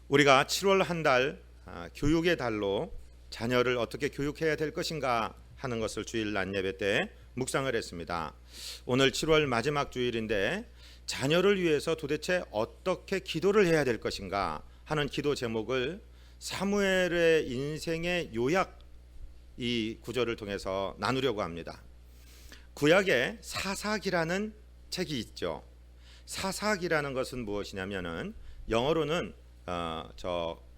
우리가 7월 한 달 교육의 달로 자녀를 어떻게 교육해야 될 것인가 하는 것을 주일 낮 예배 때 묵상을 했습니다. 오늘 7월 마지막 주일인데 자녀를 위해서 도대체 어떻게 기도를 해야 될 것인가 하는 기도 제목을 사무엘의 인생의 요약 이 구절을 통해서 나누려고 합니다. 구약에 사사기라는 책이 있죠. 사사기라는 것은 무엇이냐면은 영어로는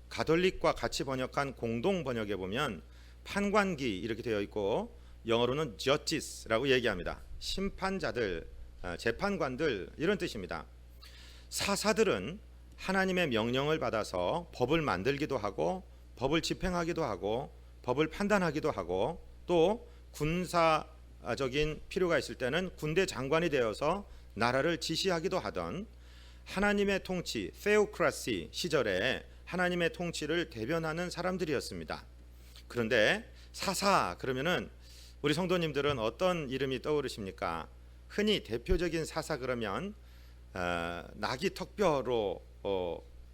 가톨릭과 같이 번역한 공동 번역에 보면 판관기 이렇게 되어 있고 영어로는 judges라고 얘기합니다. 심판자들, 재판관들 이런 뜻입니다. 사사들은 하나님의 명령을 받아서 법을 만들기도 하고 법을 집행하기도 하고 법을 판단하기도 하고 또 군사적인 필요가 있을 때는 군대 장관이 되어서 나라를 지시하기도 하던 하나님의 통치, theocracy 시절에 하나님의 통치를 대변하는 사람들이었습니다. 그런데 사사 그러면은 우리 성도님들은 어떤 이름이 떠오르십니까? 흔히 대표적인 사사 그러면 나귀 턱뼈로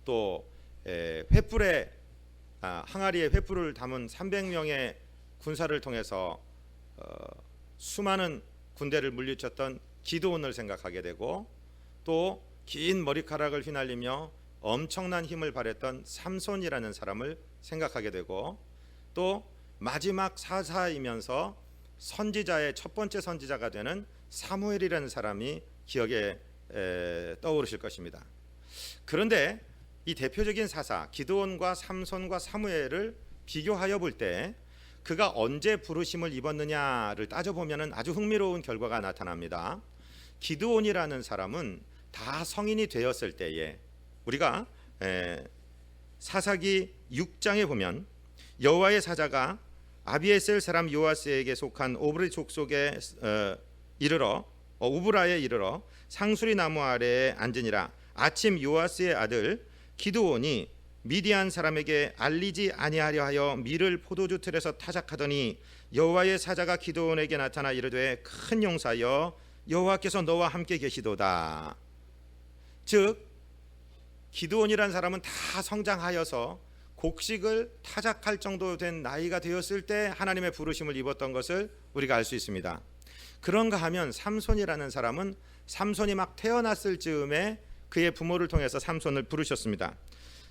또 횃불에 항아리에 횃불을 담은 300명의 군사를 통해서 수많은 군대를 물리쳤던 기드온을 생각하게 되고 또 긴 머리카락을 휘날리며 엄청난 힘을 발휘했던 삼손이라는 사람을 생각하게 되고 또 마지막 사사이면서 선지자의 첫 번째 선지자가 되는 사무엘이라는 사람이 기억에 떠오르실 것입니다. 그런데 이 대표적인 사사 기드온과 삼손과 사무엘을 비교하여 볼 때 그가 언제 부르심을 입었느냐를 따져보면 아주 흥미로운 결과가 나타납니다. 기드온이라는 사람은 다 성인이 되었을 때에 우리가 사사기 6장에 보면 여호와의 사자가 아비에셀 사람 요아스에게 속한 오브리 족속에 우브라에 이르러 상수리 나무 아래에 앉으니라. 아침 요아스의 아들 기드온이 미디안 사람에게 알리지 아니하려 하여 밀을 포도주 틀에서 타작하더니 여호와의 사자가 기드온에게 나타나 이르되 큰 용사여 여호와께서 너와 함께 계시도다. 즉 기드온이라는 사람은 다 성장하여서 곡식을 타작할 정도 된 나이가 되었을 때 하나님의 부르심을 입었던 것을 우리가 알 수 있습니다. 그런가 하면 삼손이라는 사람은 삼손이 막 태어났을 즈음에 그의 부모를 통해서 삼손을 부르셨습니다.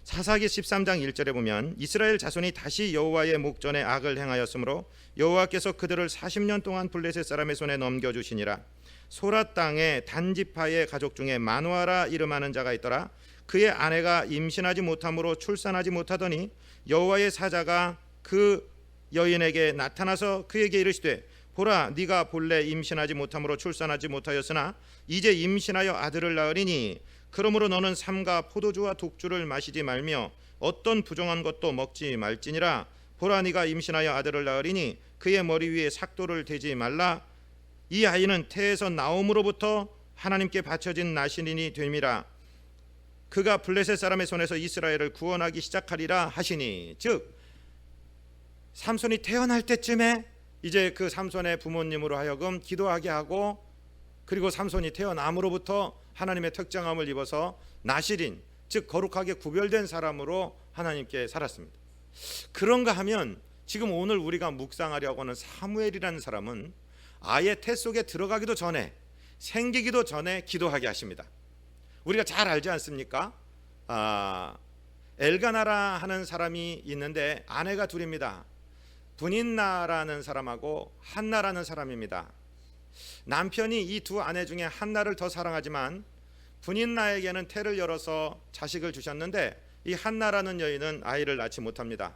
사사기 13장 1절에 보면 이스라엘 자손이 다시 여호와의 목전에 악을 행하였으므로 여호와께서 그들을 40년 동안 블레셋 사람의 손에 넘겨주시니라. 소라 땅의 단지파의 가족 중에 마누아라 이름하는 자가 있더라. 그의 아내가 임신하지 못함으로 출산하지 못하더니 여호와의 사자가 그 여인에게 나타나서 그에게 이르시되 보라 네가 본래 임신하지 못함으로 출산하지 못하였으나 이제 임신하여 아들을 낳으리니 그러므로 너는 삼가 포도주와 독주를 마시지 말며 어떤 부정한 것도 먹지 말지니라. 보라 네가 임신하여 아들을 낳으리니 그의 머리 위에 삭도를 대지 말라. 이 아이는 태에서 나옴으로부터 하나님께 바쳐진 나신인이 됨이라. 그가 블레셋 사람의 손에서 이스라엘을 구원하기 시작하리라 하시니. 즉 삼손이 태어날 때쯤에 이제 그 삼손의 부모님으로 하여금 기도하게 하고 그리고 삼손이 태어남으로부터 하나님의 특정함을 입어서 나실인 즉 거룩하게 구별된 사람으로 하나님께 살았습니다. 그런가 하면 지금 오늘 우리가 묵상하려고 하는 사무엘이라는 사람은 아예 태 속에 들어가기도 전에 생기기도 전에 기도하게 하십니다. 우리가 잘 알지 않습니까? 엘가나라 하는 사람이 있는데 아내가 둘입니다. 분인나라는 사람하고 한나라는 사람입니다. 남편이 이 두 아내 중에 한나를 더 사랑하지만 분인나에게는 태를 열어서 자식을 주셨는데 이 한나라는 여인은 아이를 낳지 못합니다.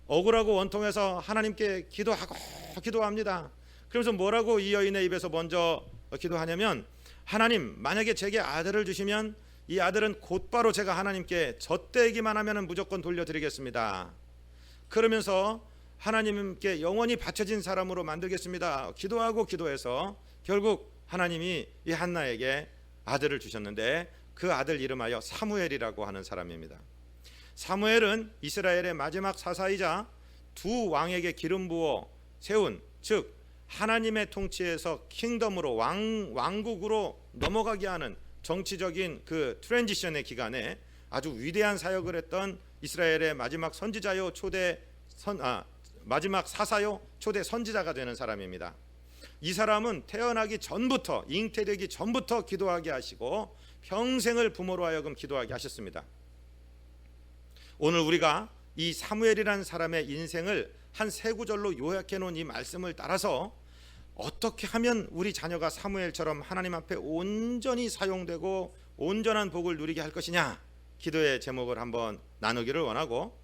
억울하고 원통해서 하나님께 기도합니다. 그러면서 뭐라고 이 여인의 입에서 먼저 기도하냐면 하나님 만약에 제게 아들을 주시면 이 아들은 곧바로 제가 하나님께 젖대기만 하면 무조건 돌려드리겠습니다. 그러면서 하나님께 영원히 바쳐진 사람으로 만들겠습니다. 기도해서 결국 하나님이 이 한나에게 아들을 주셨는데 그 아들 이름하여 사무엘이라고 하는 사람입니다. 사무엘은 이스라엘의 마지막 사사이자 두 왕에게 기름 부어 세운 즉 하나님의 통치에서 킹덤으로 왕국으로 넘어가게 하는 정치적인 그 트랜지션의 기간에 아주 위대한 사역을 했던 이스라엘의 마지막 선지자요 마지막 사사요 초대 선지자가 되는 사람입니다. 이 사람은 태어나기 전부터, 잉태되기 전부터 기도하게 하시고 평생을 부모로 하여금 기도하게 하셨습니다. 오늘 우리가 이 사무엘이라는 사람의 인생을 한 세 구절로 요약해 놓은 이 말씀을 따라서 어떻게 하면 우리 자녀가 사무엘처럼 하나님 앞에 온전히 사용되고 온전한 복을 누리게 할 것이냐, 기도의 제목을 한번 나누기를 원하고,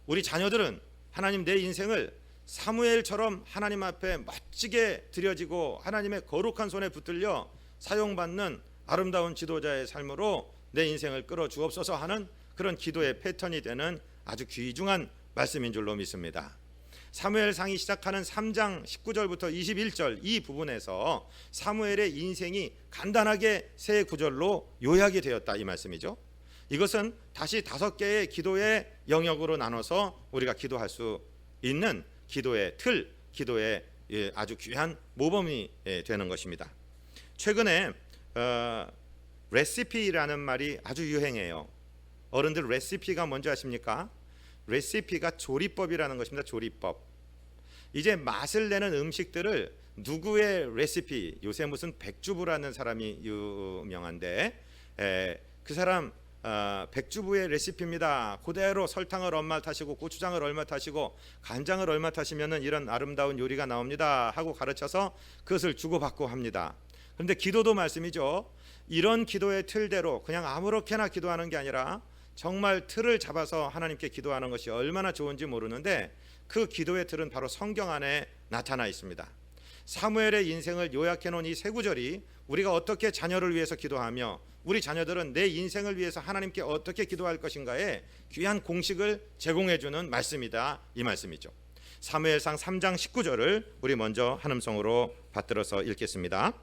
우리 자녀들은 하나님 내 인생을 사무엘처럼 하나님 앞에 멋지게 드려지고 하나님의 거룩한 손에 붙들려 사용받는 아름다운 지도자의 삶으로 내 인생을 끌어 주옵소서 하는 그런 기도의 패턴이 되는 아주 귀중한 말씀인 줄로 믿습니다. 사무엘상이 시작하는 3장 19절부터 21절 이 부분에서 사무엘의 인생이 간단하게 세 구절로 요약이 되었다, 이 말씀이죠. 이것은 다시 5개의 기도의 영역으로 나눠서 우리가 기도할 수 있는 기도의 틀, 기도의 아주 귀한 모범이 되는 것입니다. 최근에 레시피라는 말이 아주 유행해요. 어른들 레시피가 뭔지 아십니까? 레시피가 조리법이라는 것입니다. 조리법. 이제 맛을 내는 음식들을 누구의 레시피, 요새 무슨 백주부라는 사람이 유명한데 그 사람 백주부의 레시피입니다. 그대로 설탕을 얼마 타시고 고추장을 얼마 타시고 간장을 얼마 타시면은 이런 아름다운 요리가 나옵니다 하고 가르쳐서 그것을 주고받고 합니다. 그런데 기도도 말씀이죠. 이런 기도의 틀대로 그냥 아무렇게나 기도하는 게 아니라 정말 틀을 잡아서 하나님께 기도하는 것이 얼마나 좋은지 모르는데, 그 기도의 틀은 바로 성경 안에 나타나 있습니다. 사무엘의 인생을 요약해 놓은 이 세 구절이 우리가 어떻게 자녀를 위해서 기도하며 우리 자녀들은 내 인생을 위해서 하나님께 어떻게 기도할 것인가에 귀한 공식을 제공해 주는 말씀이다, 이 말씀이죠. 사무엘상 3장 19절을 우리 먼저 한음성으로 받들어서 읽겠습니다.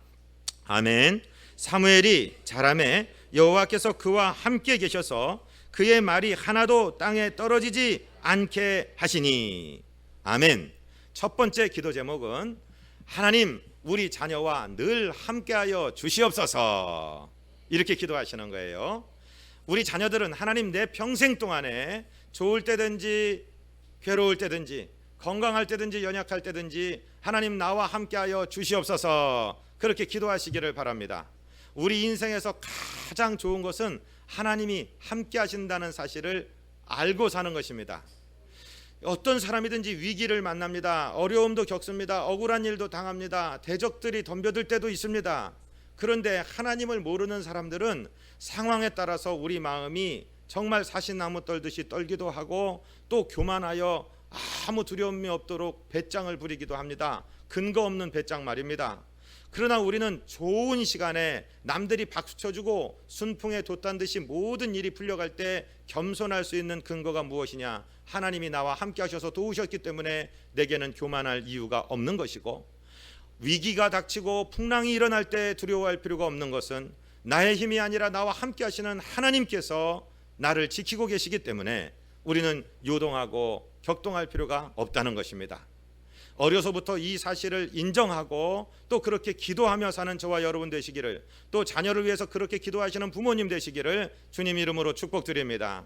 아멘. 사무엘이 자라매 여호와께서 그와 함께 계셔서 그의 말이 하나도 땅에 떨어지지 않게 하시니. 아멘. 첫 번째 기도 제목은 하나님 우리 자녀와 늘 함께하여 주시옵소서, 이렇게 기도하시는 거예요. 우리 자녀들은 하나님 내 평생 동안에 좋을 때든지 괴로울 때든지 건강할 때든지 연약할 때든지 하나님 나와 함께하여 주시옵소서, 그렇게 기도하시기를 바랍니다. 우리 인생에서 가장 좋은 것은 하나님이 함께 하신다는 사실을 알고 사는 것입니다. 어떤 사람이든지 위기를 만납니다. 어려움도 겪습니다. 억울한 일도 당합니다. 대적들이 덤벼들 때도 있습니다. 그런데 하나님을 모르는 사람들은 상황에 따라서 우리 마음이 정말 사시나무 떨듯이 떨기도 하고 또 교만하여 아무 두려움이 없도록 배짱을 부리기도 합니다. 근거 없는 배짱 말입니다. 그러나 우리는 좋은 시간에 남들이 박수 쳐주고 순풍에 돛단 듯이 모든 일이 풀려갈 때 겸손할 수 있는 근거가 무엇이냐? 하나님이 나와 함께 하셔서 도우셨기 때문에 내게는 교만할 이유가 없는 것이고, 위기가 닥치고 풍랑이 일어날 때 두려워할 필요가 없는 것은 나의 힘이 아니라 나와 함께 하시는 하나님께서 나를 지키고 계시기 때문에 우리는 요동하고 격동할 필요가 없다는 것입니다. 어려서부터 이 사실을 인정하고 또 그렇게 기도하며 사는 저와 여러분 되시기를, 또 자녀를 위해서 그렇게 기도하시는 부모님 되시기를 주님 이름으로 축복드립니다.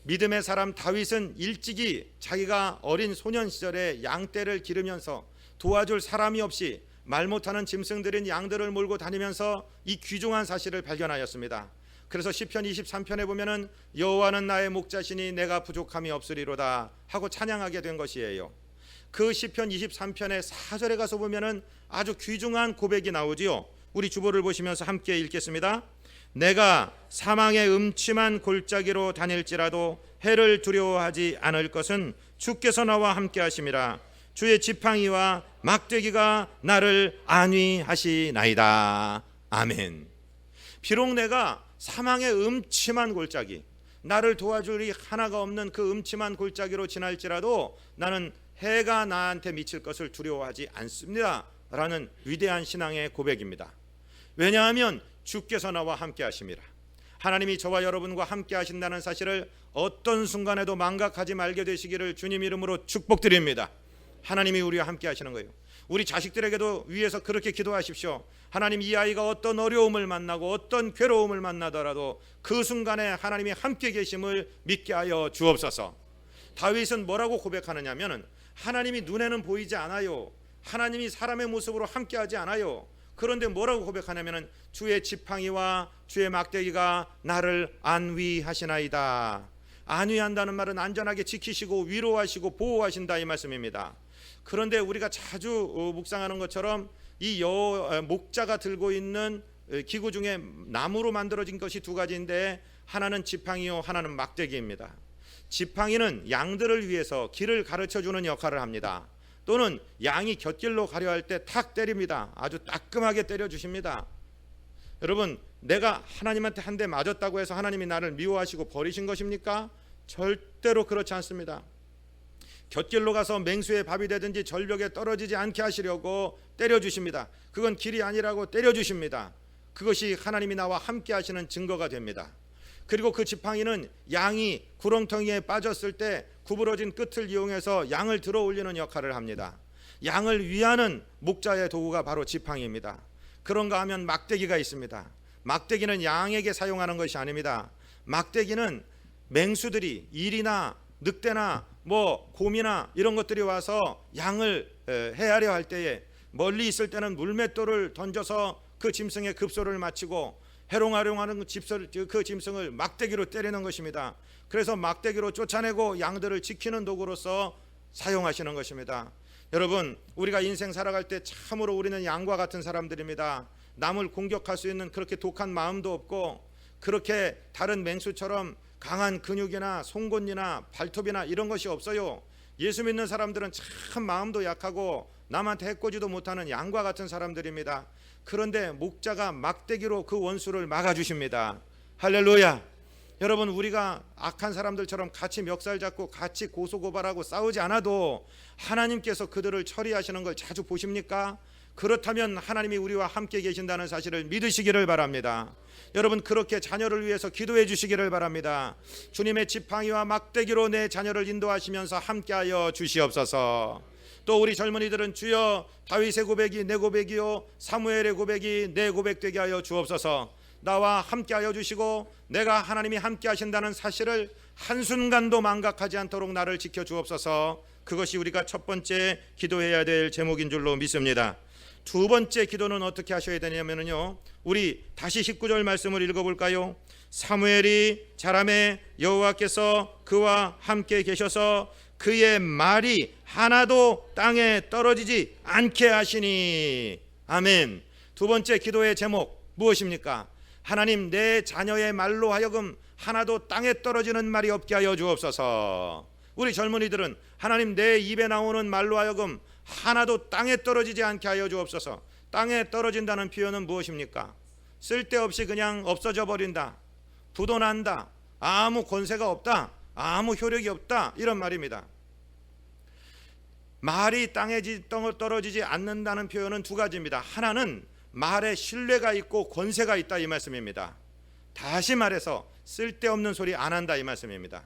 믿음의 사람 다윗은 일찍이 자기가 어린 소년 시절에 양떼를 기르면서 도와줄 사람이 없이 말 못하는 짐승들인 양들을 몰고 다니면서 이 귀중한 사실을 발견하였습니다. 그래서 시편 23편에 보면은 여호와는 나의 목자시니 내가 부족함이 없으리로다 하고 찬양하게 된 것이에요. 그 시편 23편의 4절에 가서 보면은 아주 귀중한 고백이 나오지요. 우리 주보를 보시면서 함께 읽겠습니다. 내가 사망의 음침한 골짜기로 다닐지라도 해를 두려워하지 않을 것은 주께서 나와 함께 하심이라. 주의 지팡이와 막대기가 나를 안위하시나이다. 아멘. 비록 내가 사망의 음침한 골짜기, 나를 도와줄이 하나가 없는 그 음침한 골짜기로 지날지라도 나는 해가 나한테 미칠 것을 두려워하지 않습니다 라는 위대한 신앙의 고백입니다. 왜냐하면 주께서 나와 함께 하심이라. 하나님이 저와 여러분과 함께 하신다는 사실을 어떤 순간에도 망각하지 말게 되시기를 주님 이름으로 축복드립니다. 하나님이 우리와 함께 하시는 거예요. 우리 자식들에게도 위해서 그렇게 기도하십시오. 하나님, 이 아이가 어떤 어려움을 만나고 어떤 괴로움을 만나더라도 그 순간에 하나님이 함께 계심을 믿게 하여 주옵소서. 다윗은 뭐라고 고백하느냐면, 하나님이 눈에는 보이지 않아요. 하나님이 사람의 모습으로 함께하지 않아요. 그런데 뭐라고 고백하냐면, 주의 지팡이와 주의 막대기가 나를 안위하시나이다. 안위한다는 말은 안전하게 지키시고 위로하시고 보호하신다, 이 말씀입니다. 그런데 우리가 자주 묵상하는 것처럼 이 목자가 들고 있는 기구 중에 나무로 만들어진 것이 두 가지인데, 하나는 지팡이요, 하나는 막대기입니다. 지팡이는 양들을 위해서 길을 가르쳐주는 역할을 합니다. 또는 양이 곁길로 가려 할 때 탁 때립니다. 아주 따끔하게 때려주십니다. 여러분, 내가 하나님한테 한 대 맞았다고 해서 하나님이 나를 미워하시고 버리신 것입니까? 절대로 그렇지 않습니다. 곁길로 가서 맹수의 밥이 되든지 절벽에 떨어지지 않게 하시려고 때려주십니다. 그건 길이 아니라고 때려주십니다. 그것이 하나님이 나와 함께 하시는 증거가 됩니다. 그리고 그 지팡이는 양이 구렁텅이에 빠졌을 때 구부러진 끝을 이용해서 양을 들어 올리는 역할을 합니다. 양을 위하는 목자의 도구가 바로 지팡이입니다. 그런가 하면 막대기가 있습니다. 막대기는 양에게 사용하는 것이 아닙니다. 막대기는 맹수들이, 일이나 늑대나 곰이나 이런 것들이 와서 양을 해하려 할 때에, 멀리 있을 때는 물맷돌을 던져서 그 짐승의 급소를 마치고 해롱하롱하는 그 짐승을 막대기로 때리는 것입니다. 그래서 막대기로 쫓아내고 양들을 지키는 도구로서 사용하시는 것입니다. 여러분, 우리가 인생 살아갈 때 참으로 우리는 양과 같은 사람들입니다. 남을 공격할 수 있는 그렇게 독한 마음도 없고, 그렇게 다른 맹수처럼 강한 근육이나 송곳니나 발톱이나 이런 것이 없어요. 예수 믿는 사람들은 참 마음도 약하고 남한테 해코지도 못하는 양과 같은 사람들입니다. 그런데 목자가 막대기로 그 원수를 막아주십니다. 할렐루야. 여러분, 우리가 악한 사람들처럼 같이 멱살 잡고 같이 고소고발하고 싸우지 않아도 하나님께서 그들을 처리하시는 걸 자주 보십니까? 그렇다면 하나님이 우리와 함께 계신다는 사실을 믿으시기를 바랍니다. 여러분, 그렇게 자녀를 위해서 기도해 주시기를 바랍니다. 주님의 지팡이와 막대기로 내 자녀를 인도하시면서 함께하여 주시옵소서. 또 우리 젊은이들은, 주여, 다윗의 고백이 내 고백이요, 사무엘의 고백이 내 고백되게 하여 주옵소서. 나와 함께하여 주시고 내가 하나님이 함께 하신다는 사실을 한순간도 망각하지 않도록 나를 지켜 주옵소서. 그것이 우리가 첫 번째 기도해야 될 제목인 줄로 믿습니다. 두 번째 기도는 어떻게 하셔야 되냐면요, 우리 다시 19절 말씀을 읽어볼까요? 사무엘이 자라매 여호와께서 그와 함께 계셔서 그의 말이 하나도 땅에 떨어지지 않게 하시니. 아멘. 두 번째 기도의 제목 무엇입니까? 하나님, 내 자녀의 말로 하여금 하나도 땅에 떨어지는 말이 없게 하여 주옵소서. 우리 젊은이들은, 하나님, 내 입에 나오는 말로 하여금 하나도 땅에 떨어지지 않게 하여 주옵소서. 땅에 떨어진다는 표현은 무엇입니까? 쓸데없이 그냥 없어져 버린다, 부도난다, 아무 권세가 없다, 아무 효력이 없다, 이런 말입니다. 말이 땅에 떨어지지 않는다는 표현은 두 가지입니다. 하나는 말에 신뢰가 있고 권세가 있다, 이 말씀입니다. 다시 말해서 쓸데없는 소리 안 한다, 이 말씀입니다.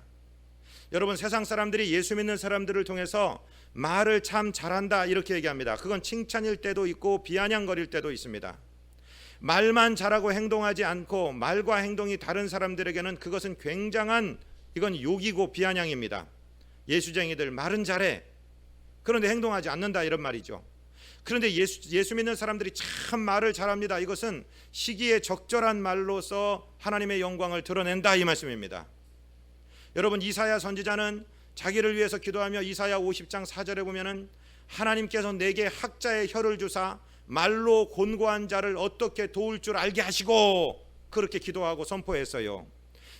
여러분, 세상 사람들이 예수 믿는 사람들을 통해서 말을 참 잘한다 이렇게 얘기합니다. 그건 칭찬일 때도 있고 비아냥거릴 때도 있습니다. 말만 잘하고 행동하지 않고 말과 행동이 다른 사람들에게는 그것은 굉장한, 이건 욕이고 비아냥입니다. 예수쟁이들, 말은 잘해, 그런데 행동하지 않는다, 이런 말이죠. 그런데 예수 믿는 사람들이 참 말을 잘합니다. 이것은 시기에 적절한 말로서 하나님의 영광을 드러낸다, 이 말씀입니다. 여러분, 이사야 선지자는 자기를 위해서 기도하며 이사야 50장 4절에 보면은, 하나님께서 내게 학자의 혀를 주사 말로 곤고한 자를 어떻게 도울 줄 알게 하시고, 그렇게 기도하고 선포했어요.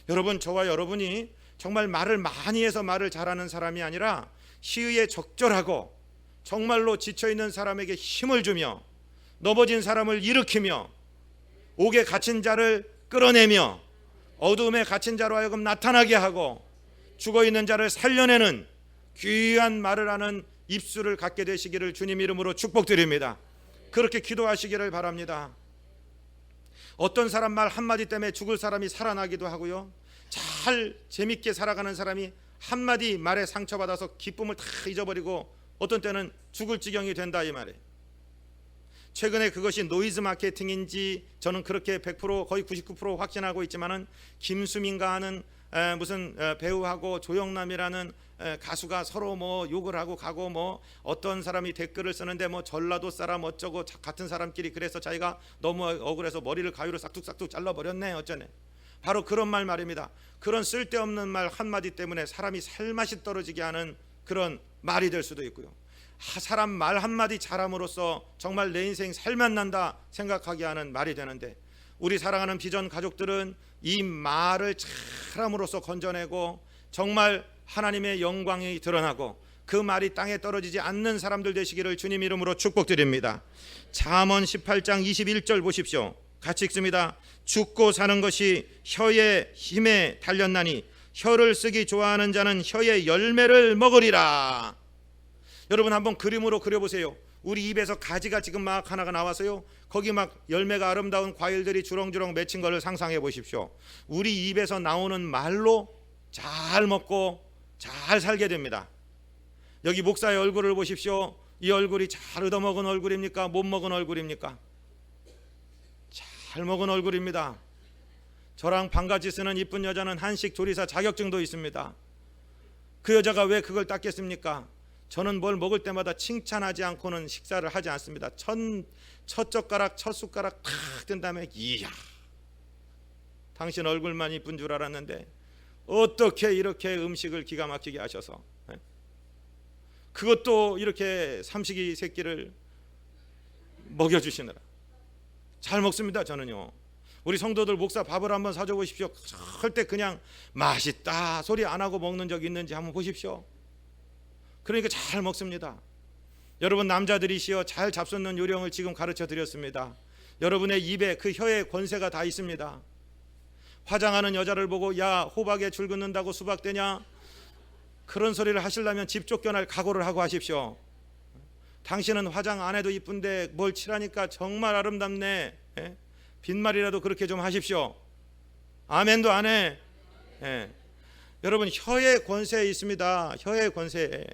여러분, 저와 여러분이 정말 말을 많이 해서 말을 잘하는 사람이 아니라 시의에 적절하고 정말로 지쳐있는 사람에게 힘을 주며 넘어진 사람을 일으키며 옥에 갇힌 자를 끌어내며 어두움에 갇힌 자로 하여금 나타나게 하고 죽어있는 자를 살려내는 귀한 말을 하는 입술을 갖게 되시기를 주님 이름으로 축복드립니다. 그렇게 기도하시기를 바랍니다. 어떤 사람 말 한마디 때문에 죽을 사람이 살아나기도 하고요, 잘 재밌게 살아가는 사람이 한마디 말에 상처받아서 기쁨을 다 잊어버리고 어떤 때는 죽을 지경이 된다, 이 말이에요. 최근에 그것이 노이즈 마케팅인지 저는 그렇게 100% 거의 99% 확신하고 있지만은 김수민가 하는 무슨 배우하고 조영남이라는 가수가 서로 뭐 욕을 하고 가고, 뭐 어떤 사람이 댓글을 쓰는데 뭐 전라도 사람 어쩌고 같은 사람끼리 그래서 자기가 너무 억울해서 머리를 가위로 싹둑싹둑 잘라버렸네 어쩌네. 바로 그런 말입니다. 그런 쓸데없는 말 한마디 때문에 사람이 살맛이 떨어지게 하는 그런 말이 될 수도 있고요. 사람 말 한마디 잘함으로써 정말 내 인생 살맛 난다 생각하게 하는 말이 되는데, 우리 사랑하는 비전 가족들은 이 말을 잘함으로써 건져내고 정말 하나님의 영광이 드러나고 그 말이 땅에 떨어지지 않는 사람들 되시기를 주님 이름으로 축복드립니다. 잠언 18장 21절 보십시오. 같이 읽습니다. 죽고 사는 것이 혀의 힘에 달렸나니 혀를 쓰기 좋아하는 자는 혀의 열매를 먹으리라. 여러분 한번 그림으로 그려보세요. 우리 입에서 가지가 지금 막 하나가 나와서요, 거기 막 열매가 아름다운 과일들이 주렁주렁 맺힌 것을 상상해 보십시오. 우리 입에서 나오는 말로 잘 먹고 잘 살게 됩니다. 여기 목사의 얼굴을 보십시오. 이 얼굴이 잘 얻어먹은 얼굴입니까? 못 먹은 얼굴입니까? 잘 먹은 얼굴입니다. 저랑 반같이 쓰는 이쁜 여자는 한식 조리사 자격증도 있습니다. 그 여자가 왜 그걸 땄겠습니까? 저는 뭘 먹을 때마다 칭찬하지 않고는 식사를 하지 않습니다. 첫 젓가락 첫 숟가락 탁 든 다음에 이야, 당신 얼굴만 이쁜 줄 알았는데 어떻게 이렇게 음식을 기가 막히게 하셔서, 그것도 이렇게 삼식이 새끼를 먹여주시느라 잘 먹습니다. 저는요, 우리 성도들 목사 밥을 한번 사줘 보십시오. 절대 그냥 맛있다 소리 안 하고 먹는 적 있는지 한번 보십시오. 그러니까 잘 먹습니다. 여러분 남자들이시여 잘 잡숫는 요령을 지금 가르쳐 드렸습니다. 여러분의 입에 그 혀에 권세가 다 있습니다. 화장하는 여자를 보고 야 호박에 줄 긋는다고 수박 되냐, 그런 소리를 하시려면 집 쫓겨날 각오를 하고 하십시오. 당신은 화장 안 해도 이쁜데 뭘 칠하니까 정말 아름답네. 빈말이라도 그렇게 좀 하십시오. 아멘도 안 해. 여러분 혀의 권세에 있습니다. 혀의 권세.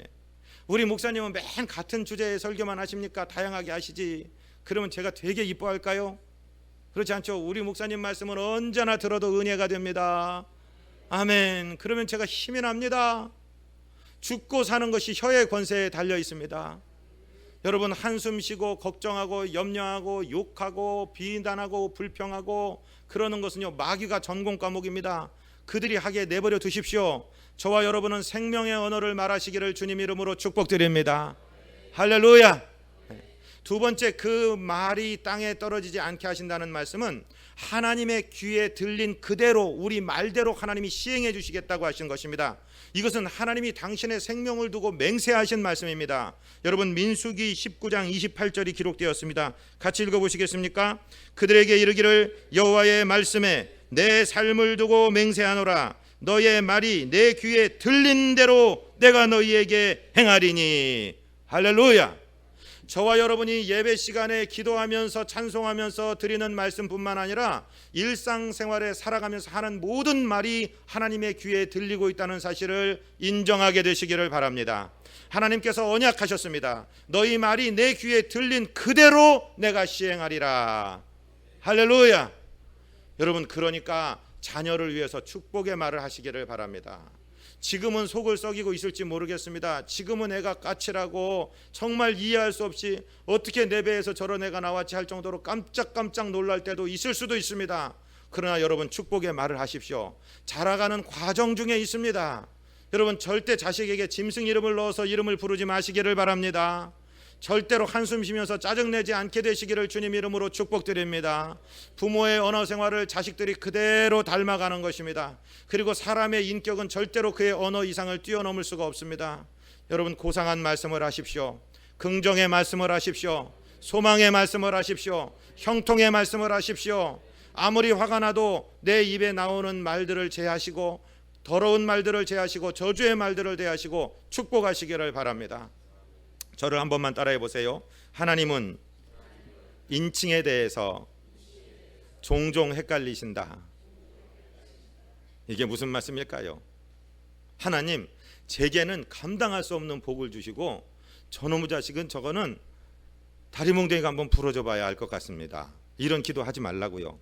우리 목사님은 맨 같은 주제의 설교만 하십니까? 다양하게 하시지. 그러면 제가 되게 이뻐할까요? 그렇지 않죠. 우리 목사님 말씀은 언제나 들어도 은혜가 됩니다. 아멘. 그러면 제가 힘이 납니다. 죽고 사는 것이 혀의 권세에 달려 있습니다. 여러분 한숨 쉬고 걱정하고 염려하고 욕하고 비난하고 불평하고 그러는 것은요, 마귀가 전공 과목입니다. 그들이 하게 내버려 두십시오. 저와 여러분은 생명의 언어를 말하시기를 주님 이름으로 축복드립니다. 할렐루야. 두 번째, 그 말이 땅에 떨어지지 않게 하신다는 말씀은 하나님의 귀에 들린 그대로 우리 말대로 하나님이 시행해 주시겠다고 하신 것입니다. 이것은 하나님이 당신의 생명을 두고 맹세하신 말씀입니다. 여러분 민수기 19장 28절이 기록되었습니다. 같이 읽어보시겠습니까? 그들에게 이르기를 여호와의 말씀에 내 삶을 두고 맹세하노라. 너의 말이 내 귀에 들린 대로 내가 너희에게 행하리니. 할렐루야. 저와 여러분이 예배 시간에 기도하면서 찬송하면서 드리는 말씀뿐만 아니라 일상생활에 살아가면서 하는 모든 말이 하나님의 귀에 들리고 있다는 사실을 인정하게 되시기를 바랍니다. 하나님께서 언약하셨습니다. 너희 말이 내 귀에 들린 그대로 내가 시행하리라. 할렐루야. 여러분 그러니까 자녀를 위해서 축복의 말을 하시기를 바랍니다. 지금은 속을 썩이고 있을지 모르겠습니다. 지금은 애가 까칠하고 정말 이해할 수 없이 어떻게 내 배에서 저런 애가 나왔지 할 정도로 깜짝깜짝 놀랄 때도 있을 수도 있습니다. 그러나 여러분 축복의 말을 하십시오. 자라가는 과정 중에 있습니다. 여러분 절대 자식에게 짐승 이름을 넣어서 이름을 부르지 마시기를 바랍니다. 절대로 한숨 쉬면서 짜증내지 않게 되시기를 주님 이름으로 축복드립니다. 부모의 언어 생활을 자식들이 그대로 닮아가는 것입니다. 그리고 사람의 인격은 절대로 그의 언어 이상을 뛰어넘을 수가 없습니다. 여러분 고상한 말씀을 하십시오. 긍정의 말씀을 하십시오. 소망의 말씀을 하십시오. 형통의 말씀을 하십시오. 아무리 화가 나도 내 입에 나오는 말들을 제하시고 더러운 말들을 제하시고 저주의 말들을 대하시고 축복하시기를 바랍니다. 저를 한 번만 따라해 보세요. 하나님은 인칭에 대해서 종종 헷갈리신다. 이게 무슨 말씀일까요? 하나님, 제게는 감당할 수 없는 복을 주시고 저놈의 자식은 저거는 다리몽둥이가 한번 부러져 봐야 알 것 같습니다. 이런 기도 하지 말라고요.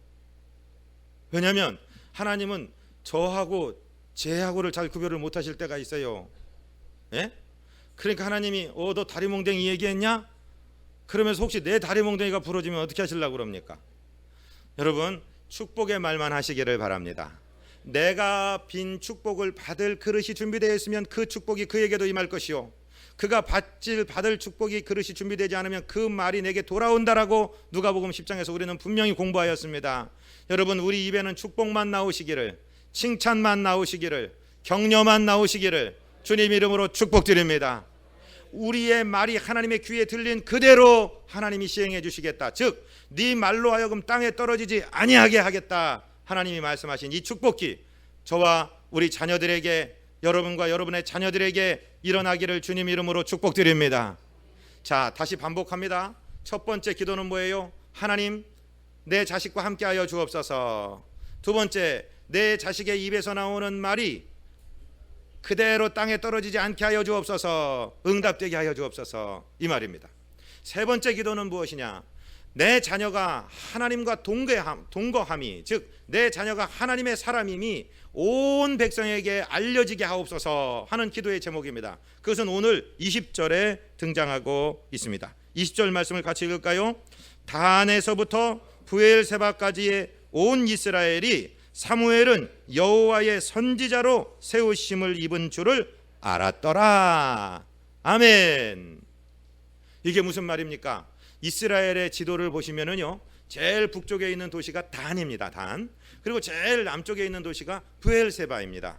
왜냐하면 하나님은 저하고 쟤하고를 잘 구별을 못하실 때가 있어요. 예? 그러니까 하나님이 너 다리몽둥이 얘기했냐? 그러면서 혹시 내 다리몽둥이가 부러지면 어떻게 하시려고 그럽니까? 여러분, 축복의 말만 하시기를 바랍니다. 내가 빈 축복을 받을 그릇이 준비되어 있으면 그 축복이 그에게도 임할 것이요, 그가 받을 축복이 그릇이 준비되지 않으면 그 말이 내게 돌아온다라고 누가복음 10장에서 우리는 분명히 공부하였습니다. 여러분, 우리 입에는 축복만 나오시기를, 칭찬만 나오시기를, 격려만 나오시기를 주님 이름으로 축복드립니다. 우리의 말이 하나님의 귀에 들린 그대로 하나님이 시행해 주시겠다. 즉, 네 말로 하여금 땅에 떨어지지 아니하게 하겠다. 하나님이 말씀하신 이 축복이 저와 우리 자녀들에게, 여러분과 여러분의 자녀들에게 일어나기를 주님 이름으로 축복드립니다. 자, 다시 반복합니다. 첫 번째 기도는 뭐예요? 하나님, 내 자식과 함께하여 주옵소서. 두 번째, 내 자식의 입에서 나오는 말이 그대로 땅에 떨어지지 않게 하여 주옵소서. 응답되게 하여 주옵소서. 이 말입니다. 세 번째 기도는 무엇이냐? 내 자녀가 하나님과 동거함이, 즉 내 자녀가 하나님의 사람임이 온 백성에게 알려지게 하옵소서 하는 기도의 제목입니다. 그것은 오늘 20절에 등장하고 있습니다. 20절 말씀을 같이 읽을까요? 단에서부터 브엘세바까지의 온 이스라엘이 사무엘은 여호와의 선지자로 세우심을 입은 줄을 알았더라. 아멘. 이게 무슨 말입니까? 이스라엘의 지도를 보시면은요, 제일 북쪽에 있는 도시가 단입니다. 단. 그리고 제일 남쪽에 있는 도시가 브엘세바입니다.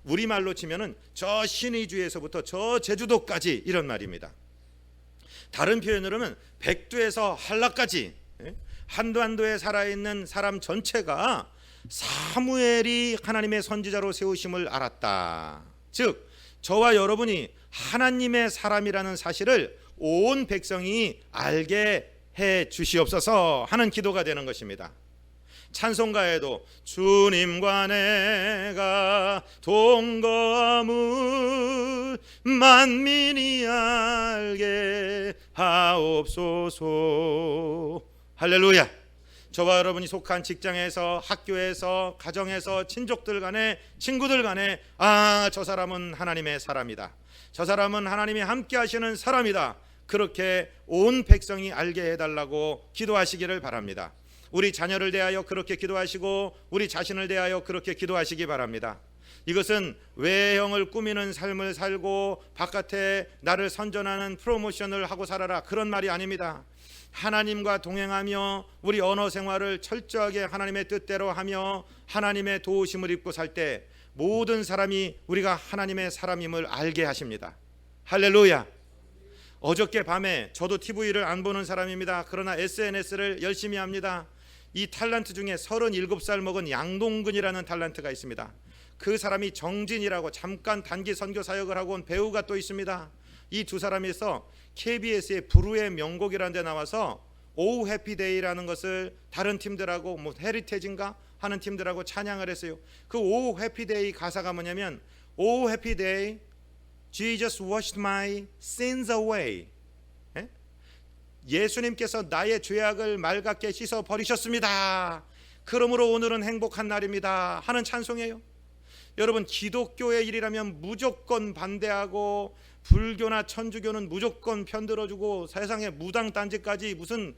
우리말로 치면은 저 신의주에서부터 저 제주도까지 이런 말입니다. 다른 표현으로 하면 백두에서 한라까지, 한반도에 살아있는 사람 전체가 사무엘이 하나님의 선지자로 세우심을 알았다. 즉, 저와 여러분이 하나님의 사람이라는 사실을 온 백성이 알게 해 주시옵소서 하는 기도가 되는 것입니다. 찬송가에도 주님과 내가 동거함을 만민이 알게 하옵소서. 할렐루야. 저와 여러분이 속한 직장에서, 학교에서, 가정에서, 친족들 간에, 친구들 간에, 저 사람은 하나님의 사람이다, 저 사람은 하나님이 함께 하시는 사람이다, 그렇게 온 백성이 알게 해달라고 기도하시기를 바랍니다. 우리 자녀를 대하여 그렇게 기도하시고 우리 자신을 대하여 그렇게 기도하시기 바랍니다. 이것은 외형을 꾸미는 삶을 살고 바깥에 나를 선전하는 프로모션을 하고 살아라, 그런 말이 아닙니다. 하나님과 동행하며 우리 언어 생활을 철저하게 하나님의 뜻대로 하며 하나님의 도우심을 입고 살 때 모든 사람이 우리가 하나님의 사람임을 알게 하십니다. 할렐루야. 어저께 밤에, 저도 TV를 안 보는 사람입니다. 그러나 SNS를 열심히 합니다. 이 탤런트 중에 37살 먹은 양동근이라는 탤런트가 있습니다. 그 사람이 정진이라고 잠깐 단기 선교 사역을 하고 온 배우가 또 있습니다. 이 두 사람에서 KBS의 불후의 명곡이라는 데 나와서 오후 해피데이라는 것을 다른 팀들하고 헤리테지인가 하는 팀들하고 찬양을 했어요. 그 오후 해피데이 가사가 뭐냐면, 오후 해피데이 Jesus washed my sins away. 예수님께서 나의 죄악을 맑게 씻어 버리셨습니다. 그러므로 오늘은 행복한 날입니다 하는 찬송이에요. 여러분, 기독교의 일이라면 무조건 반대하고 불교나 천주교는 무조건 편들어주고 세상에 무당 딴지까지 무슨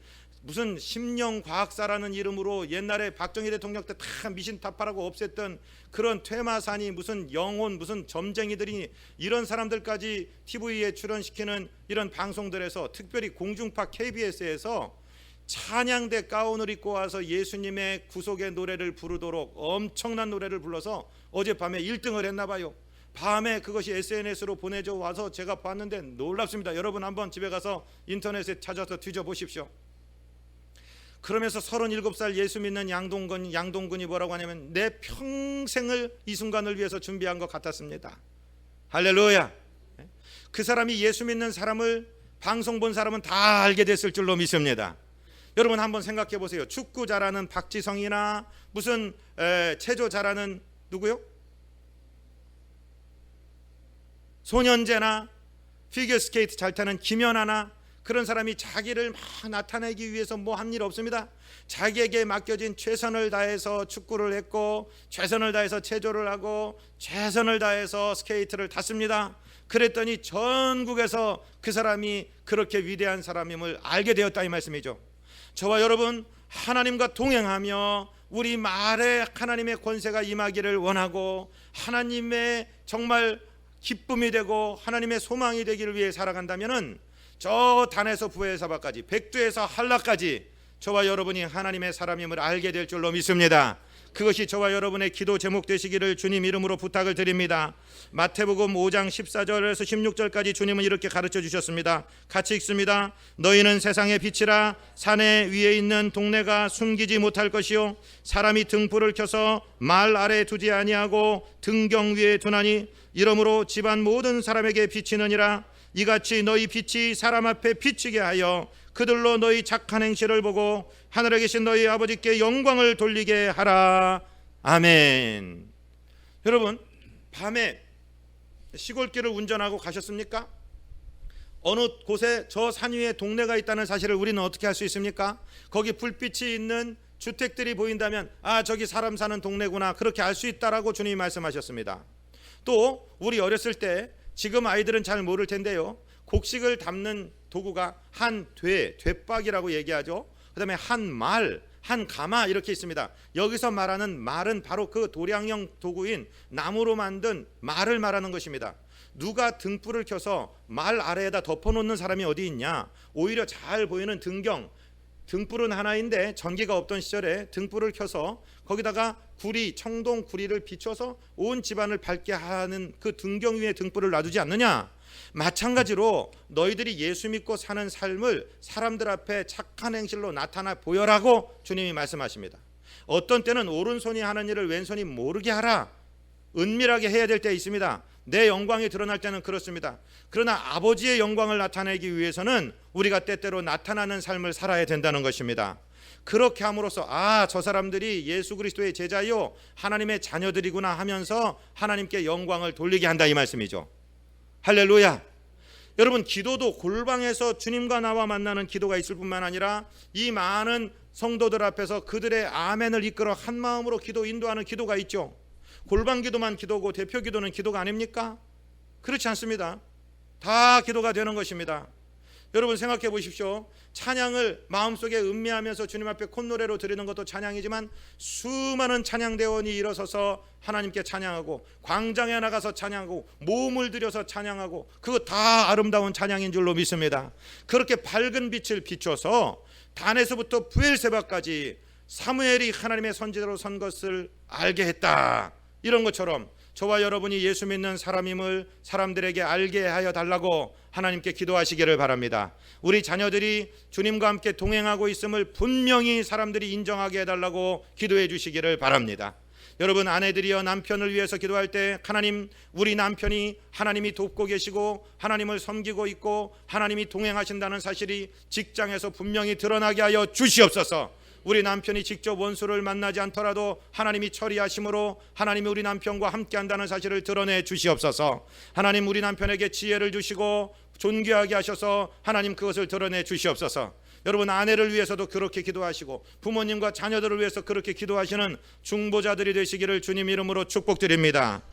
심령과학사라는 이름으로 옛날에 박정희 대통령 때 다 미신타파라고 없앴던 그런 퇴마산이 무슨 영혼 무슨 점쟁이들이, 이런 사람들까지 TV에 출연시키는 이런 방송들에서, 특별히 공중파 KBS에서 찬양대 가운을 입고 와서 예수님의 구속의 노래를 부르도록 엄청난 노래를 불러서 어젯밤에 1등을 했나 봐요. 밤에 그것이 SNS로 보내져 와서 제가 봤는데 놀랍습니다. 여러분 한번 집에 가서 인터넷에 찾아서 뒤져보십시오. 그러면서 37살 예수 믿는 양동근이 뭐라고 하냐면, 내 평생을 이 순간을 위해서 준비한 것 같았습니다. 할렐루야. 그 사람이 예수 믿는 사람을 방송 본 사람은 다 알게 됐을 줄로 믿습니다. 여러분 한번 생각해 보세요. 축구 잘하는 박지성이나 무슨 체조 잘하는 누구요? 소년제나 피겨스케이트 잘 타는 김연아나 그런 사람이 자기를 막 나타내기 위해서 뭐 한 일 없습니다. 자기에게 맡겨진 최선을 다해서 축구를 했고, 최선을 다해서 체조를 하고, 최선을 다해서 스케이트를 탔습니다. 그랬더니 전국에서 그 사람이 그렇게 위대한 사람임을 알게 되었다 이 말씀이죠. 저와 여러분, 하나님과 동행하며 우리 말에 하나님의 권세가 임하기를 원하고, 하나님의 정말 기쁨이 되고 하나님의 소망이 되기를 위해 살아간다면은 저 단에서 부에사바까지, 백두에서 한라까지 저와 여러분이 하나님의 사람임을 알게 될 줄로 믿습니다. 그것이 저와 여러분의 기도 제목 되시기를 주님 이름으로 부탁을 드립니다. 마태복음 5장 14절에서 16절까지 주님은 이렇게 가르쳐 주셨습니다. 같이 읽습니다. 너희는 세상의 빛이라. 산에 위에 있는 동네가 숨기지 못할 것이요, 사람이 등불을 켜서 말 아래 두지 아니하고 등경 위에 두나니 이러므로 집안 모든 사람에게 비치느니라. 이같이 너희 빛이 사람 앞에 비치게 하여 그들로 너희 착한 행실을 보고 하늘에 계신 너희 아버지께 영광을 돌리게 하라. 아멘. 여러분, 밤에 시골길을 운전하고 가셨습니까? 어느 곳에 저 산 위에 동네가 있다는 사실을 우리는 어떻게 알 수 있습니까? 거기 불빛이 있는 주택들이 보인다면 아, 저기 사람 사는 동네구나, 그렇게 알 수 있다라고 주님이 말씀하셨습니다. 또 우리 어렸을 때, 지금 아이들은 잘 모를 텐데요, 곡식을 담는 도구가 한 되박이라고 얘기하죠. 그 다음에 한 말, 한 가마 이렇게 있습니다. 여기서 말하는 말은 바로 그 도량형 도구인 나무로 만든 말을 말하는 것입니다. 누가 등불을 켜서 말 아래에다 덮어놓는 사람이 어디 있냐? 오히려 잘 보이는 등경, 등불은 하나인데 전기가 없던 시절에 등불을 켜서 거기다가 구리, 청동 구리를 비춰서 온 집안을 밝게 하는 그 등경 위에 등불을 놔두지 않느냐? 마찬가지로 너희들이 예수 믿고 사는 삶을 사람들 앞에 착한 행실로 나타나 보여라고 주님이 말씀하십니다. 어떤 때는 오른손이 하는 일을 왼손이 모르게 하라, 은밀하게 해야 될 때 있습니다. 내 영광이 드러날 때는 그렇습니다. 그러나 아버지의 영광을 나타내기 위해서는 우리가 때때로 나타나는 삶을 살아야 된다는 것입니다. 그렇게 함으로써 아, 저 사람들이 예수 그리스도의 제자요, 하나님의 자녀들이구나 하면서 하나님께 영광을 돌리게 한다 이 말씀이죠. 할렐루야. 여러분, 기도도 골방에서 주님과 나와 만나는 기도가 있을 뿐만 아니라 이 많은 성도들 앞에서 그들의 아멘을 이끌어 한 마음으로 기도 인도하는 기도가 있죠. 골방 기도만 기도고 대표 기도는 기도가 아닙니까? 그렇지 않습니다. 다 기도가 되는 것입니다. 여러분 생각해 보십시오. 찬양을 마음속에 음미하면서 주님 앞에 콧노래로 드리는 것도 찬양이지만 수많은 찬양대원이 일어서서 하나님께 찬양하고, 광장에 나가서 찬양하고, 몸을 들여서 찬양하고, 그거 다 아름다운 찬양인 줄로 믿습니다. 그렇게 밝은 빛을 비춰서 단에서부터 부엘세바까지 사무엘이 하나님의 선지자로 선 것을 알게 했다, 이런 것처럼 저와 여러분이 예수 믿는 사람임을 사람들에게 알게 하여 달라고 하나님께 기도하시기를 바랍니다. 우리 자녀들이 주님과 함께 동행하고 있음을 분명히 사람들이 인정하게 해달라고 기도해 주시기를 바랍니다. 여러분, 아내들이여 남편을 위해서 기도할 때 하나님, 우리 남편이 하나님이 돕고 계시고 하나님을 섬기고 있고 하나님이 동행하신다는 사실이 직장에서 분명히 드러나게 하여 주시옵소서. 우리 남편이 직접 원수를 만나지 않더라도 하나님이 처리하심으로 하나님이 우리 남편과 함께한다는 사실을 드러내 주시옵소서. 하나님, 우리 남편에게 지혜를 주시고 존귀하게 하셔서 하나님 그것을 드러내 주시옵소서. 여러분, 아내를 위해서도 그렇게 기도하시고 부모님과 자녀들을 위해서 그렇게 기도하시는 중보자들이 되시기를 주님 이름으로 축복드립니다.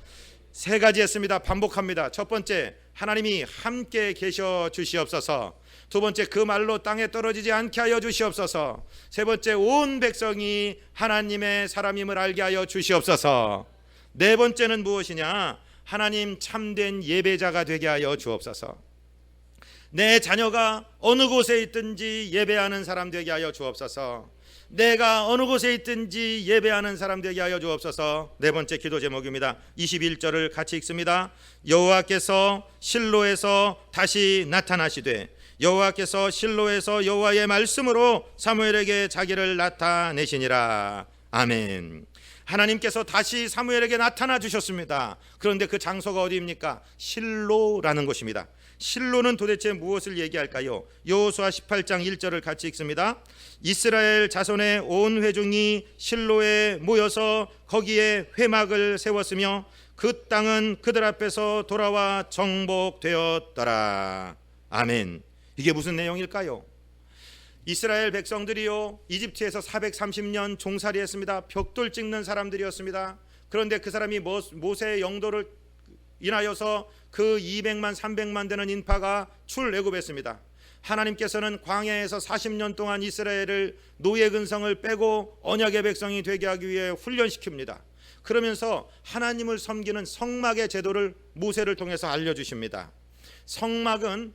세 가지 했습니다. 반복합니다. 첫 번째, 하나님이 함께 계셔 주시옵소서. 두 번째, 그 말로 땅에 떨어지지 않게 하여 주시옵소서. 세 번째, 온 백성이 하나님의 사람임을 알게 하여 주시옵소서. 네 번째는 무엇이냐? 하나님 참된 예배자가 되게 하여 주옵소서. 내 자녀가 어느 곳에 있든지 예배하는 사람 되게 하여 주옵소서. 내가 어느 곳에 있든지 예배하는 사람 되게 하여 주옵소서. 네 번째 기도 제목입니다. 21절을 같이 읽습니다. 여호와께서 실로에서 다시 나타나시되, 여호와께서 실로에서 여호와의 말씀으로 사무엘에게 자기를 나타내시니라. 아멘. 하나님께서 다시 사무엘에게 나타나 주셨습니다. 그런데 그 장소가 어디입니까? 실로라는 곳입니다. 실로는 도대체 무엇을 얘기할까요? 여호수아 18장 1절을 같이 읽습니다. 이스라엘 자손의 온 회중이 실로에 모여서 거기에 회막을 세웠으며 그 땅은 그들 앞에서 돌아와 정복되었더라. 아멘. 이게 무슨 내용일까요? 이스라엘 백성들이요, 이집트에서 430년 종살이했습니다. 벽돌 찍는 사람들이었습니다. 그런데 그 사람이 모세의 영도를 인하여서 그 200만 300만 되는 인파가 출애굽했습니다. 하나님께서는 광야에서 40년 동안 이스라엘을 노예 근성을 빼고 언약의 백성이 되게 하기 위해 훈련시킵니다. 그러면서 하나님을 섬기는 성막의 제도를 모세를 통해서 알려주십니다. 성막은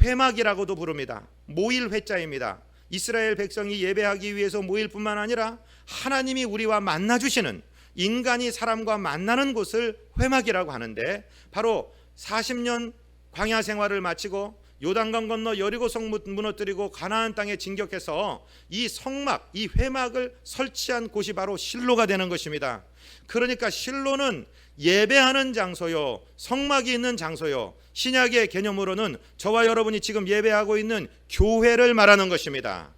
회막이라고도 부릅니다. 모일 회자입니다. 이스라엘 백성이 예배하기 위해서 모일 뿐만 아니라 하나님이 우리와 만나주시는, 인간이 사람과 만나는 곳을 회막이라고 하는데, 바로 40년 광야 생활을 마치고 요단강 건너 여리고성 무너뜨리고 가나안 땅에 진격해서 이 성막, 이 회막을 설치한 곳이 바로 실로가 되는 것입니다. 그러니까 실로는 예배하는 장소요, 성막이 있는 장소요, 신약의 개념으로는 저와 여러분이 지금 예배하고 있는 교회를 말하는 것입니다.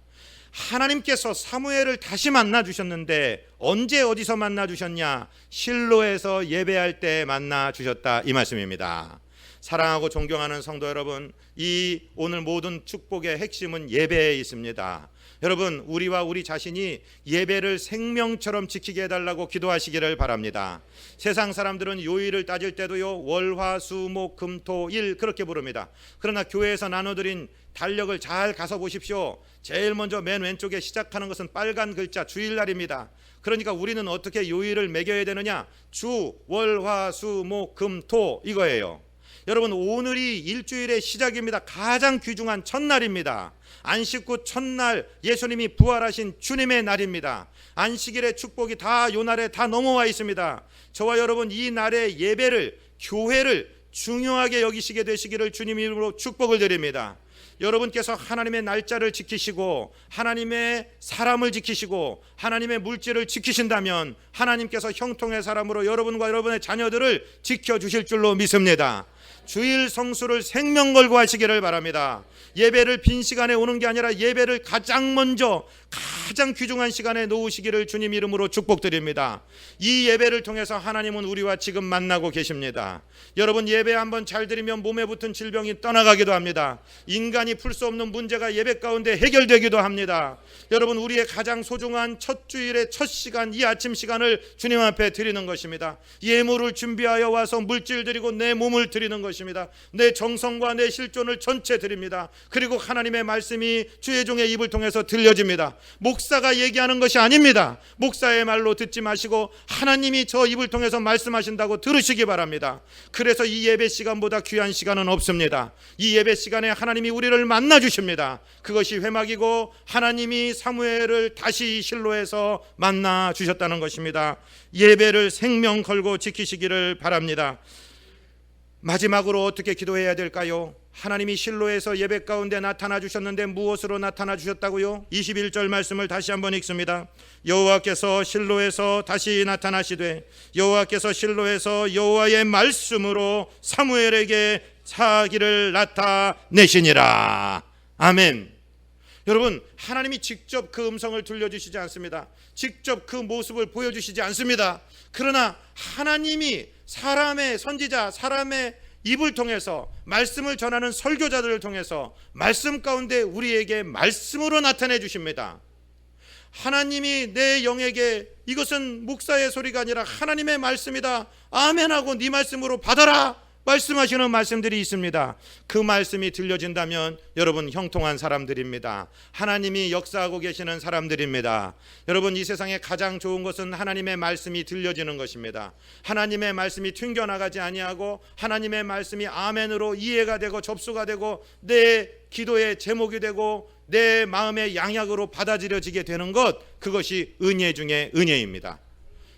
하나님께서 사무엘을 다시 만나 주셨는데 언제 어디서 만나 주셨냐? 실로에서 예배할 때 만나 주셨다, 이 말씀입니다. 사랑하고 존경하는 성도 여러분, 이 오늘 모든 축복의 핵심은 예배에 있습니다. 여러분, 우리와 우리 자신이 예배를 생명처럼 지키게 해달라고 기도하시기를 바랍니다. 세상 사람들은 요일을 따질 때도요, 월, 화, 수, 목, 금, 토, 일 그렇게 부릅니다. 그러나 교회에서 나눠드린 달력을 잘 가서 보십시오. 제일 먼저 맨 왼쪽에 시작하는 것은 빨간 글자 주일날입니다. 그러니까 우리는 어떻게 요일을 매겨야 되느냐? 주, 월, 화, 수, 목, 금, 토, 이거예요. 여러분, 오늘이 일주일의 시작입니다. 가장 귀중한 첫날입니다. 안식 후 첫날, 예수님이 부활하신 주님의 날입니다. 안식일의 축복이 다 요 날에 다 넘어와 있습니다. 저와 여러분, 이 날의 예배를, 교회를 중요하게 여기시게 되시기를 주님 이름으로 축복을 드립니다. 여러분께서 하나님의 날짜를 지키시고 하나님의 사람을 지키시고 하나님의 물질을 지키신다면 하나님께서 형통의 사람으로 여러분과 여러분의 자녀들을 지켜주실 줄로 믿습니다. 주일 성수를 생명 걸고 하시기를 바랍니다. 예배를 빈 시간에 오는 게 아니라 예배를 가장 먼저, 가장 귀중한 시간에 놓으시기를 주님 이름으로 축복드립니다. 이 예배를 통해서 하나님은 우리와 지금 만나고 계십니다. 여러분, 예배 한번 잘 드리면 몸에 붙은 질병이 떠나가기도 합니다. 인간이 풀 수 없는 문제가 예배 가운데 해결되기도 합니다. 여러분, 우리의 가장 소중한 첫 주일의 첫 시간, 이 아침 시간을 주님 앞에 드리는 것입니다. 예물을 준비하여 와서 물질 드리고 내 몸을 드리는 것입니다. 내 정성과 내 실존을 전체 드립니다. 그리고 하나님의 말씀이 주의 종의 입을 통해서 들려집니다. 목사가 얘기하는 것이 아닙니다. 목사의 말로 듣지 마시고 하나님이 저 입을 통해서 말씀하신다고 들으시기 바랍니다. 그래서 이 예배 시간보다 귀한 시간은 없습니다. 이 예배 시간에 하나님이 우리를 만나 주십니다. 그것이 회막이고 하나님이 사무엘을 다시 실로에서 만나 주셨다는 것입니다. 예배를 생명 걸고 지키시기를 바랍니다. 마지막으로 어떻게 기도해야 될까요? 하나님이 실로에서 예배 가운데 나타나 주셨는데 무엇으로 나타나 주셨다고요? 21절 말씀을 다시 한번 읽습니다. 여호와께서 실로에서 다시 나타나시되 여호와께서 실로에서 여호와의 말씀으로 사무엘에게 자기를 나타내시니라. 아멘. 여러분, 하나님이 직접 그 음성을 들려주시지 않습니다. 직접 그 모습을 보여주시지 않습니다. 그러나 하나님이 사람의 선지자, 사람의 입을 통해서 말씀을 전하는 설교자들을 통해서 말씀 가운데 우리에게 말씀으로 나타내 주십니다. 하나님이 내 영에게 이것은 목사의 소리가 아니라 하나님의 말씀이다, 아멘하고 네 말씀으로 받아라 말씀하시는 말씀들이 있습니다. 그 말씀이 들려진다면 여러분 형통한 사람들입니다. 하나님이 역사하고 계시는 사람들입니다. 여러분, 이 세상에 가장 좋은 것은 하나님의 말씀이 들려지는 것입니다. 하나님의 말씀이 튕겨나가지 아니하고 하나님의 말씀이 아멘으로 이해가 되고 접수가 되고 내 기도의 제목이 되고 내 마음의 양약으로 받아들여지게 되는 것, 그것이 은혜 중에 은혜입니다.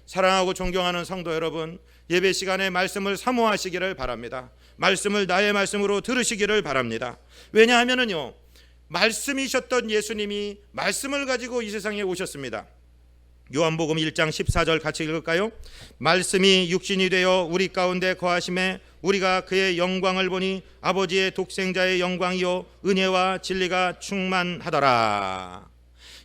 사랑하고 존경하는 성도 여러분, 예배 시간에 말씀을 사모하시기를 바랍니다. 말씀을 나의 말씀으로 들으시기를 바랍니다. 왜냐하면요, 말씀이셨던 예수님이 말씀을 가지고 이 세상에 오셨습니다. 요한복음 1장 14절 같이 읽을까요? 말씀이 육신이 되어 우리 가운데 거하심에 우리가 그의 영광을 보니 아버지의 독생자의 영광이요 은혜와 진리가 충만하더라.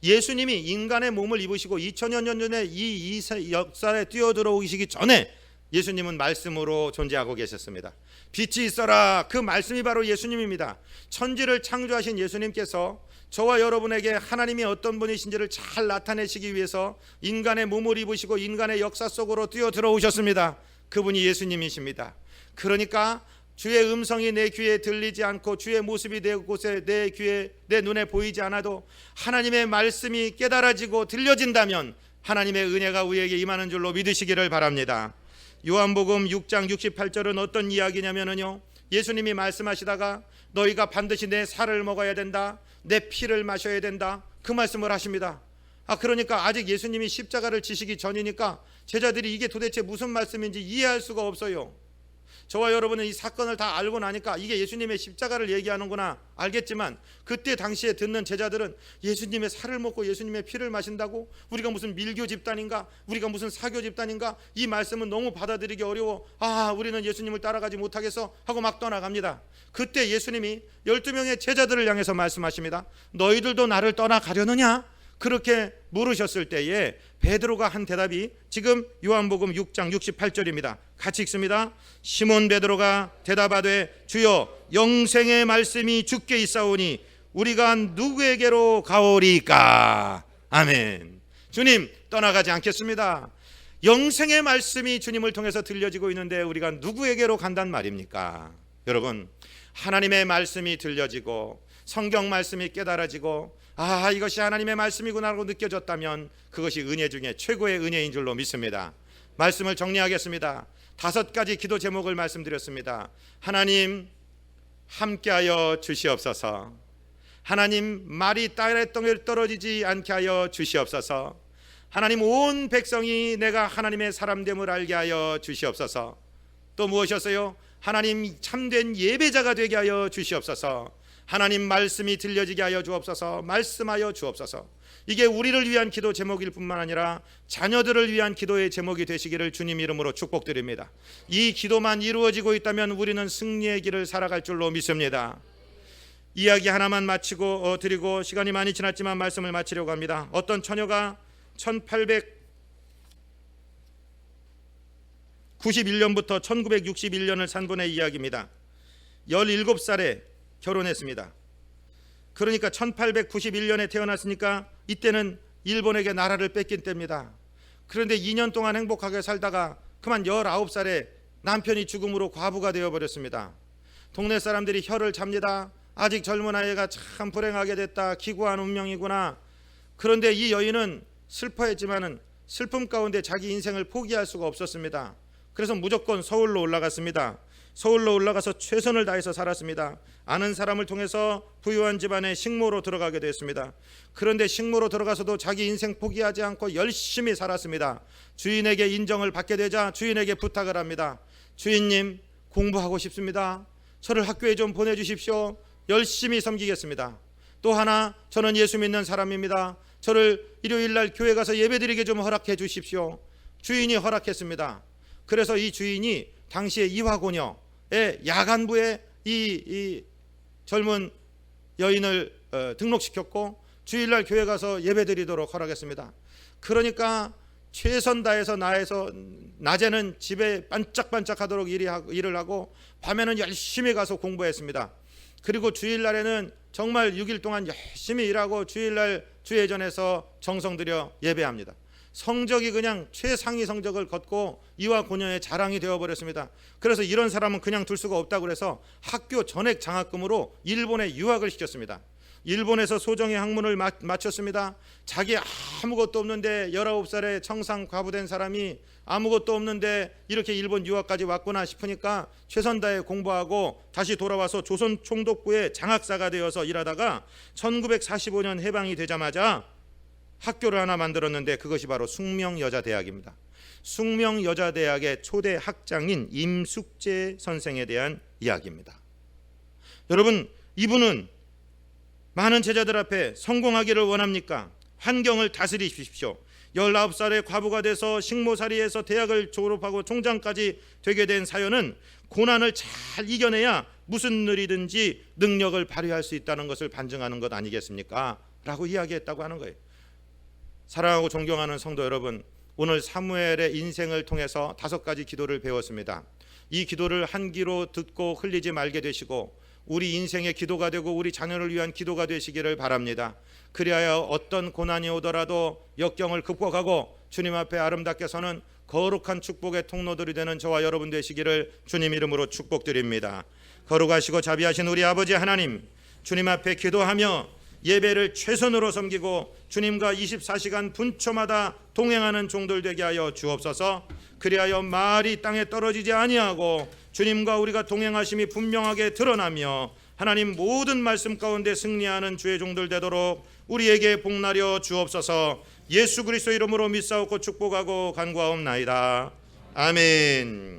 예수님이 인간의 몸을 입으시고 2000년 전에 이 역사에 뛰어들어오시기 전에 예수님은 말씀으로 존재하고 계셨습니다. 빛이 있어라, 그 말씀이 바로 예수님입니다. 천지를 창조하신 예수님께서 저와 여러분에게 하나님이 어떤 분이신지를 잘 나타내시기 위해서 인간의 몸을 입으시고 인간의 역사 속으로 뛰어 들어오셨습니다. 그분이 예수님이십니다. 그러니까 주의 음성이 내 귀에 들리지 않고 주의 모습이 내 곳에 내 귀에 내 눈에 보이지 않아도 하나님의 말씀이 깨달아지고 들려진다면 하나님의 은혜가 우리에게 임하는 줄로 믿으시기를 바랍니다. 요한복음 6장 68절은 어떤 이야기냐면요, 예수님이 말씀하시다가 너희가 반드시 내 살을 먹어야 된다, 내 피를 마셔야 된다, 그 말씀을 하십니다. 그러니까 아직 예수님이 십자가를 지시기 전이니까 제자들이 이게 도대체 무슨 말씀인지 이해할 수가 없어요. 저와 여러분은 이 사건을 다 알고 나니까 이게 예수님의 십자가를 얘기하는구나 알겠지만, 그때 당시에 듣는 제자들은 예수님의 살을 먹고 예수님의 피를 마신다고? 우리가 무슨 밀교 집단인가? 우리가 무슨 사교 집단인가? 이 말씀은 너무 받아들이기 어려워. 우리는 예수님을 따라가지 못하겠어 하고 막 떠나갑니다. 그때 예수님이 12명의 제자들을 향해서 말씀하십니다. 너희들도 나를 떠나가려느냐? 그렇게 물으셨을 때에 베드로가 한 대답이 지금 요한복음 6장 68절입니다. 같이 읽습니다. 시몬 베드로가 대답하되 주여, 영생의 말씀이 주께 있사오니 우리가 누구에게로 가오리까? 아멘. 주님 떠나가지 않겠습니다. 영생의 말씀이 주님을 통해서 들려지고 있는데 우리가 누구에게로 간단 말입니까? 여러분, 하나님의 말씀이 들려지고 성경 말씀이 깨달아지고 이것이 하나님의 말씀이구나라고 느껴졌다면 그것이 은혜 중에 최고의 은혜인 줄로 믿습니다. 말씀을 정리하겠습니다. 5가지 기도 제목을 말씀드렸습니다. 하나님, 함께하여 주시옵소서. 하나님, 말이 땅에 떨어지지 않게 하여 주시옵소서. 하나님, 온 백성이 내가 하나님의 사람됨을 알게 하여 주시옵소서. 또 무엇이었어요? 하나님, 참된 예배자가 되게 하여 주시옵소서. 하나님, 말씀이 들려지게 하여 주옵소서. 말씀하여 주옵소서. 이게 우리를 위한 기도 제목일 뿐만 아니라 자녀들을 위한 기도의 제목이 되시기를 주님 이름으로 축복드립니다. 이 기도만 이루어지고 있다면 우리는 승리의 길을 살아갈 줄로 믿습니다. 이야기 하나만 마치고 드리고 시간이 많이 지났지만 말씀을 마치려고 합니다. 어떤 처녀가 1891년부터 1961년을 산 분의 이야기입니다. 17살에 결혼했습니다. 그러니까 1891년에 태어났으니까 이때는 일본에게 나라를 뺏긴 때입니다. 그런데 2년 동안 행복하게 살다가 그만 19살에 남편이 죽음으로 과부가 되어버렸습니다. 동네 사람들이 혀를 잡니다. 아직 젊은 아이가 참 불행하게 됐다, 기구한 운명이구나. 그런데 이 여인은 슬퍼했지만은 슬픔 가운데 자기 인생을 포기할 수가 없었습니다. 그래서 무조건 서울로 올라갔습니다. 서울로 올라가서 최선을 다해서 살았습니다. 아는 사람을 통해서 부유한 집안에 식모로 들어가게 됐습니다. 그런데 식모로 들어가서도 자기 인생 포기하지 않고 열심히 살았습니다. 주인에게 인정을 받게 되자 주인에게 부탁을 합니다. 주인님, 공부하고 싶습니다. 저를 학교에 좀 보내주십시오. 열심히 섬기겠습니다. 또 하나, 저는 예수 믿는 사람입니다. 저를 일요일날 교회 가서 예배드리게 좀 허락해 주십시오. 주인이 허락했습니다. 그래서 이 주인이 당시에 이화고녀의 야간부에 이 젊은 여인을 등록시켰고 주일날 교회 가서 예배드리도록 허락했습니다. 그러니까 최선 다해서 낮에는 집에 반짝반짝하도록 일을 하고 밤에는 열심히 가서 공부했습니다. 그리고 주일날에는 정말 6일 동안 열심히 일하고 주일날 주회전에서 정성 들여 예배합니다. 성적이 그냥 최상위 성적을 거두고 이와 고녀의 자랑이 되어버렸습니다. 그래서 이런 사람은 그냥 둘 수가 없다고 해서 학교 전액 장학금으로 일본에 유학을 시켰습니다. 일본에서 소정의 학문을 마쳤습니다. 자기 아무것도 없는데 19살에 청상 과부된 사람이 아무것도 없는데 이렇게 일본 유학까지 왔구나 싶으니까 최선 다해 공부하고 다시 돌아와서 조선 총독부의 장학사가 되어서 일하다가 1945년 해방이 되자마자 학교를 하나 만들었는데 그것이 바로 숙명여자대학입니다. 숙명여자대학의 초대 학장인 임숙재 선생에 대한 이야기입니다. 여러분, 이분은 많은 제자들 앞에 성공하기를 원합니까? 환경을 다스리십시오. 19살에 과부가 돼서 식모살이에서 대학을 졸업하고 총장까지 되게 된 사연은 고난을 잘 이겨내야 무슨 일이든지 능력을 발휘할 수 있다는 것을 반증하는 것 아니겠습니까? 라고 이야기했다고 하는 거예요. 사랑하고 존경하는 성도 여러분, 오늘 사무엘의 인생을 통해서 5가지 기도를 배웠습니다. 이 기도를 한 귀로 듣고 흘리지 말게 되시고 우리 인생의 기도가 되고 우리 자녀를 위한 기도가 되시기를 바랍니다. 그리하여 어떤 고난이 오더라도 역경을 극복하고 주님 앞에 아름답게 서는 거룩한 축복의 통로들이 되는 저와 여러분 되시기를 주님 이름으로 축복드립니다. 거룩하시고 자비하신 우리 아버지 하나님, 주님 앞에 기도하며 예배를 최선으로 섬기고 주님과 24시간 분초마다 동행하는 종들 되게 하여 주옵소서. 그리하여 말이 땅에 떨어지지 아니하고 주님과 우리가 동행하심이 분명하게 드러나며 하나님 모든 말씀 가운데 승리하는 주의 종들 되도록 우리에게 복나려 주옵소서. 예수 그리스도 이름으로 믿사옵고 축복하고 간구하옵나이다. 아멘.